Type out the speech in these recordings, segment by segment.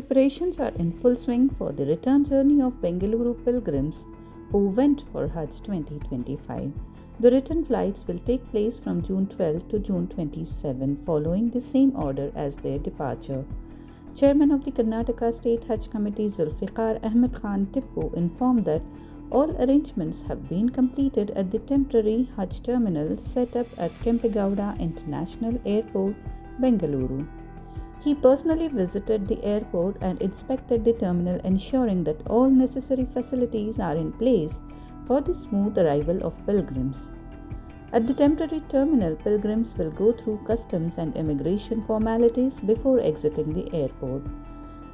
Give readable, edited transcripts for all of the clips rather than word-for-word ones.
Preparations are in full swing for the return journey of Bengaluru pilgrims who went for Hajj 2025. The return flights will take place from June 12 to June 27, following the same order as their departure. Chairman of the Karnataka State Haj Committee Zulfiqar Ahmed Khan Tipu informed that all arrangements have been completed at the temporary Hajj terminal set up at Kempegowda International Airport, Bengaluru. He personally visited the airport and inspected the terminal, ensuring that all necessary facilities are in place for the smooth arrival of pilgrims. At the temporary terminal, pilgrims will go through customs and immigration formalities before exiting the airport.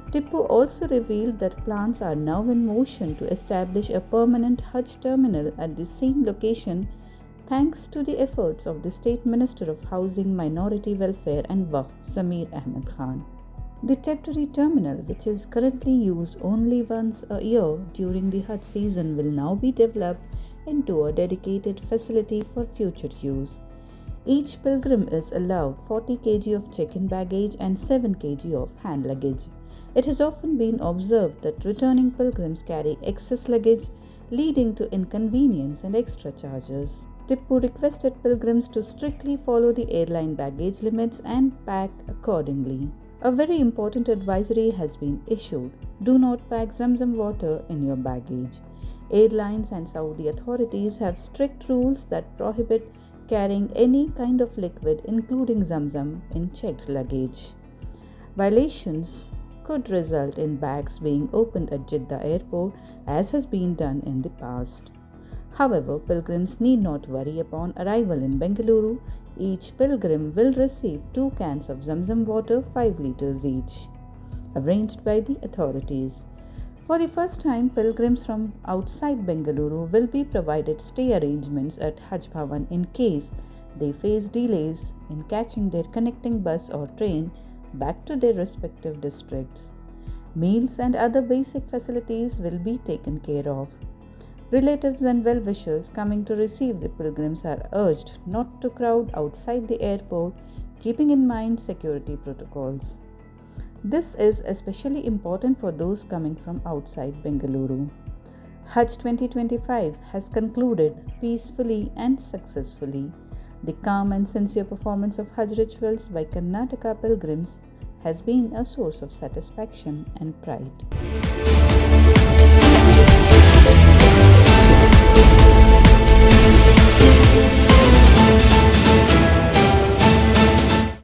Tipu also revealed that plans are now in motion to establish a permanent Hajj terminal at the same location, thanks to the efforts of the State Minister of Housing, Minority Welfare and Waqf, Zameer Ahmed Khan. The temporary terminal, which is currently used only once a year during the Hajj season, will now be developed into a dedicated facility for future use. Each pilgrim is allowed 40 kg of check-in baggage and 7 kg of hand luggage. It has often been observed that returning pilgrims carry excess luggage, leading to inconvenience and extra charges. Tipu requested pilgrims to strictly follow the airline baggage limits and pack accordingly. A very important advisory has been issued. Do not pack Zamzam water in your baggage. Airlines and Saudi authorities have strict rules that prohibit carrying any kind of liquid, including Zamzam, in checked luggage. Violations could result in bags being opened at Jeddah airport, as has been done in the past. However, pilgrims need not worry upon arrival in Bengaluru. Each pilgrim will receive 2 cans of Zamzam water, 5 liters each, arranged by the authorities. For the first time, pilgrims from outside Bengaluru will be provided stay arrangements at Hajj Bhavan in case they face delays in catching their connecting bus or train back to their respective districts. Meals and other basic facilities will be taken care of. Relatives and well-wishers coming to receive the pilgrims are urged not to crowd outside the airport, keeping in mind security protocols. This is especially important for those coming from outside Bengaluru. Hajj 2025 has concluded peacefully and successfully. The calm and sincere performance of Hajj rituals by Karnataka pilgrims has been a source of satisfaction and pride.